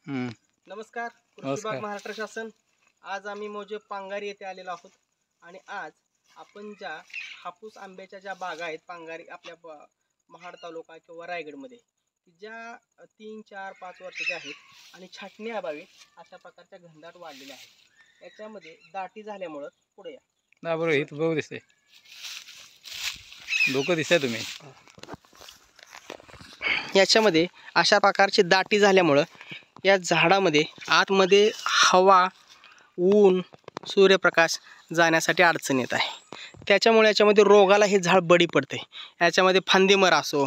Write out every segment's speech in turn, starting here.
नमस्कार, कृषी विभाग महाराष्ट्र शासन। आज आम्ही मोजे पांगारी येथे आलेलो आहोत आणि आज आपण ज्या हापूस आंब्याच्या ज्या बागा आहेत पांगारी आपल्या महाड तालुका किंवा रायगडमध्ये ज्या 3, 4, 5 वर्षाच्या आहेत आणि छाटणी अभावी अशा प्रकारच्या घनदाट वाढलेल्या आहेत। याच्यामध्ये दाटी झाल्यामुळे पुढे या ना बरोबर इथं बघू दिसते लोक दिसताय तुम्ही। याच्यामध्ये अशा प्रकारची दाटी झाल्यामुळे या झाडामध्ये आतमध्ये हवा, ऊन, सूर्यप्रकाश जाण्यासाठी अडचण येत आहे। त्याच्यामुळे याच्यामध्ये रोगाला हे झाड बळी पडते। याच्यामध्ये फांदीमर असो,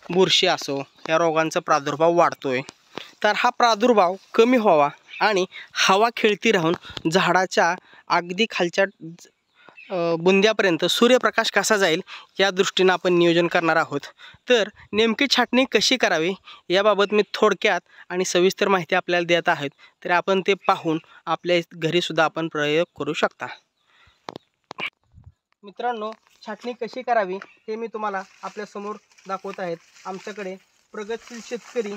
बुरशी असो, या रोगांचा प्रादुर्भाव वाढतोय। तर हा प्रादुर्भाव कमी व्हावा आणि हवा खेळती राहून झाडाच्या अगदी खालच्या बुंद्यापर्यंत सूर्यप्रकाश कसा जाईल या दृष्टीने आपण नियोजन करणार आहोत। तर नेमकी छाटणी कशी करावी याबाबत मी थोडक्यात आणि सविस्तर माहिती आपल्याला देत आहेत, तर आपण ते पाहून आपल्या घरी सुद्धा आपण प्रयोग करू शकता। मित्रांनो, छाटणी कशी करावी हे मी तुम्हाला आपल्या समोर दाखवत आहेत। आमच्याकडे प्रगतशील शेतकरी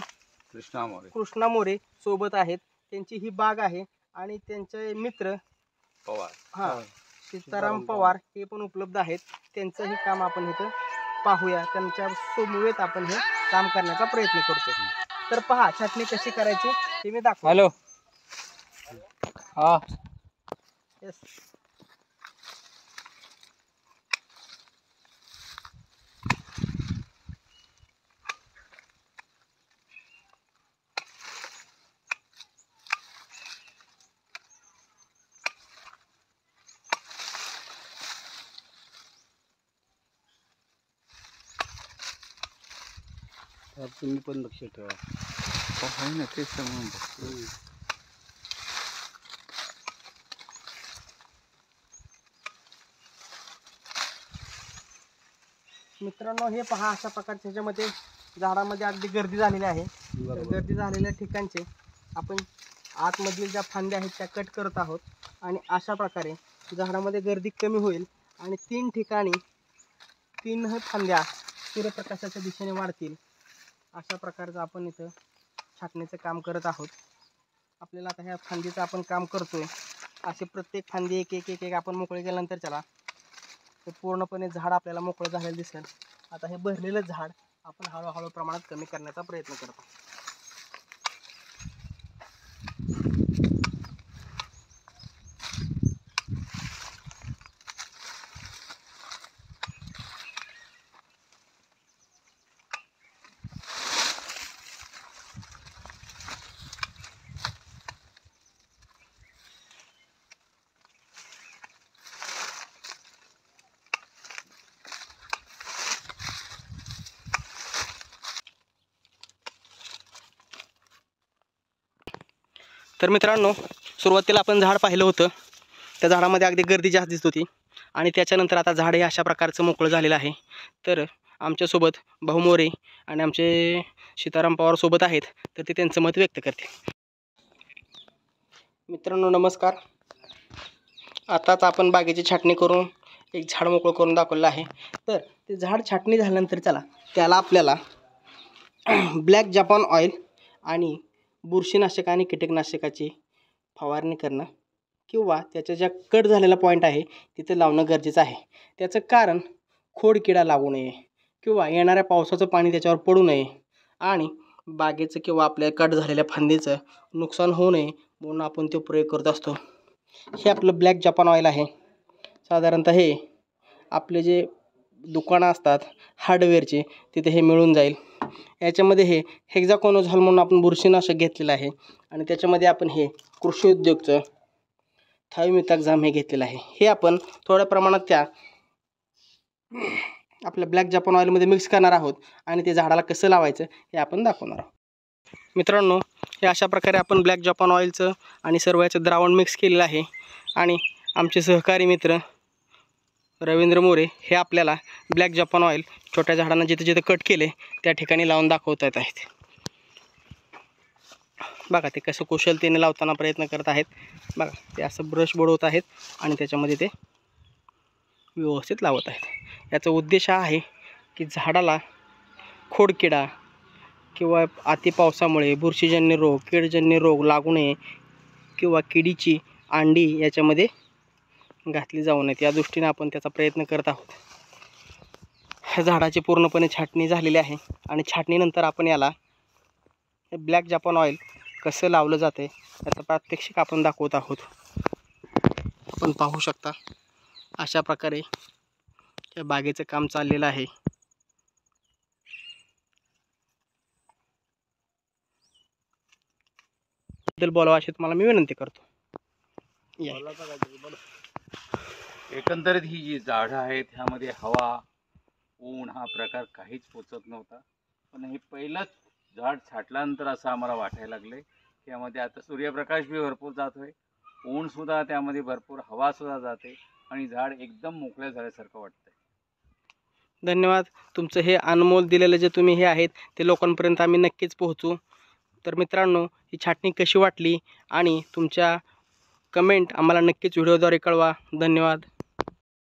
कृष्णा मोरे सोबत आहेत। त्यांची ही बाग आहे आणि त्यांचे मित्र पवार सीताराम पवार हे पण उपलब्ध आहेत। त्यांचंही काम आपण इथं पाहूया, त्यांच्या समवेत आपण हे काम करण्याचा प्रयत्न करतो। तर पहा छाटणी कशी करायची हे मी दाखवतो। हॅलो, हा यस, तुम्ही पण लक्ष ठेवा। हो ना, तेच समजून मित्रांनो हे पहा अशा प्रकारच्या ह्याच्यामध्ये झाडामध्ये अगदी गर्दी झालेली आहे। गर्दी झालेल्या ठिकाणचे आपण आतमधील ज्या फांद्या आहेत त्या कट करत आहोत आणि अशा प्रकारे झाडामध्ये गर्दी कमी होईल आणि 3 ठिकाणी 3 फांद्या सूर्यप्रकाशाच्या दिशेने वाढतील अशा प्रकारचं आपण इथं छाटणीचं काम करत आहोत। आपल्याला आता ह्या फांदीचं आपण काम करतोय, असे प्रत्येक फांदी एक एक एक एक आपण मोकळे केल्यानंतर चला ते पूर्णपणे झाड आपल्याला मोकळं झालेलं दिसेल। आता हे भरलेलं झाड आपण हळूहळू प्रमाणात कमी करण्याचा प्रयत्न करतो। तर मित्रांनो, सुरुवातीला आपण झाड पाहिलं होतं, त्या झाडामध्ये अगदी गर्दी जास्त दिसत होती आणि त्याच्यानंतर आता झाड हे अशा प्रकारचं मोकळं झालेलं आहे। तर आमच्यासोबत भाऊ मोरे आणि आमचे सीताराम पवार सोबत आहेत, तर ते त्यांचं मत व्यक्त करतील। मित्रांनो नमस्कार, आताच आपण बागेची छाटणी करून एक झाड मोकळं करून दाखवलं आहे। तर ते झाड छाटणी झाल्यानंतर चला त्याला आपल्याला ब्लॅक जपान ऑइल आणि बुरशीनाशक आणि कीटकनाशकाची फवारणी करणं किंवा त्याच्या ज्या कट झालेला पॉईंट आहे तिथे लावणं गरजेचं आहे। त्याचं कारण खोडकिडा लागू नये किंवा येणाऱ्या पावसाचं पाणी त्याच्यावर पडू नये आणि बागेचं किंवा आपल्या कट झालेल्या फांदीचं नुकसान होऊ नये म्हणून आपण तो प्रयोग करत असतो। हे आपलं ब्लॅक जपान ऑइल आहे। साधारणतः हे आपले जे दुकानं असतात हार्डवेअरचे तिथे हे मिळून जाईल। याच्यामध्ये हे हेक्झाकोनोझोल म्हणून आपण बुरशीनाशक घेतलेलं आहे आणि त्याच्यामध्ये आपण हे कृषी उद्योगचं थायोमिथाक्झाम हे घेतलेलं आहे। हे आपण थोड्या प्रमाणात त्या आपल्या ब्लॅक जपान ऑइलमध्ये मिक्स करणार आहोत आणि ते झाडाला कसं लावायचं हे आपण दाखवणार आहोत। मित्रांनो, हे अशा प्रकारे आपण ब्लॅक जपान ऑइलचं आणि सर्व याचं द्रावण मिक्स केलेलं आहे आणि आमचे सहकारी मित्र रवींद्र मोरे हे आपल्याला ब्लॅक जपान ऑइल छोट्या झाडांना जिथे जिथे कट केले त्या ठिकाणी लावून दाखवत आहेत। बघा ते कसं कुशलतेने लावताना प्रयत्न करत आहेत। बघा ते असं ब्रश बुडवत आहेत आणि त्याच्यामध्ये ते व्यवस्थित लावत आहेत। याचा उद्देश हा आहे की झाडाला खोडकिडा किंवा अति पावसामुळे बुरशीजन्य रोग, कीडजन्य रोग लागू नये किंवा किडीची अंडी याच्यामध्ये घातली जाऊ नयेत, या दृष्टीने आपण त्याचा प्रयत्न करत आहोत. ह्या झाडाची पूर्णपणे छाटणी झालेली आहे आणि छाटणीनंतर आपण याला ब्लॅक जापान ऑइल कसं लावलं जाते याचं प्रात्यक्षिक आपण दाखवत आहोत. आपण पाहू शकता अशा प्रकारे या बागेचं काम चाललेलं आहे. बद्दल बोलावं अशी तुम्हाला मी विनंती करतो. एकंदरीत ही जी झाडं आहेत ह्यामध्ये हवा, ऊन हा प्रकार काहीच पोचत नव्हता. पण हे पहिलंच झाड छाटल्यानंतर असं आम्हाला वाटायला लागले की यामध्ये आता सूर्यप्रकाश बी भरपूर जातोय, ऊन सुद्धा त्यामध्ये भरपूर, हवा सुद्धा जाते आणि झाड एकदम मोकळ्या झाल्यासारखं वाटतंय. धन्यवाद. तुमचं हे अनमोल दिलेलं जे तुम्ही हे आहेत ते लोकांपर्यंत आम्ही नक्कीच पोहोचू. तर मित्रांनो, ही छाटणी कशी वाटली आणि तुमच्या कमेंट आम्हाला नक्कीच व्हिडिओद्वारे कळवा. धन्यवाद.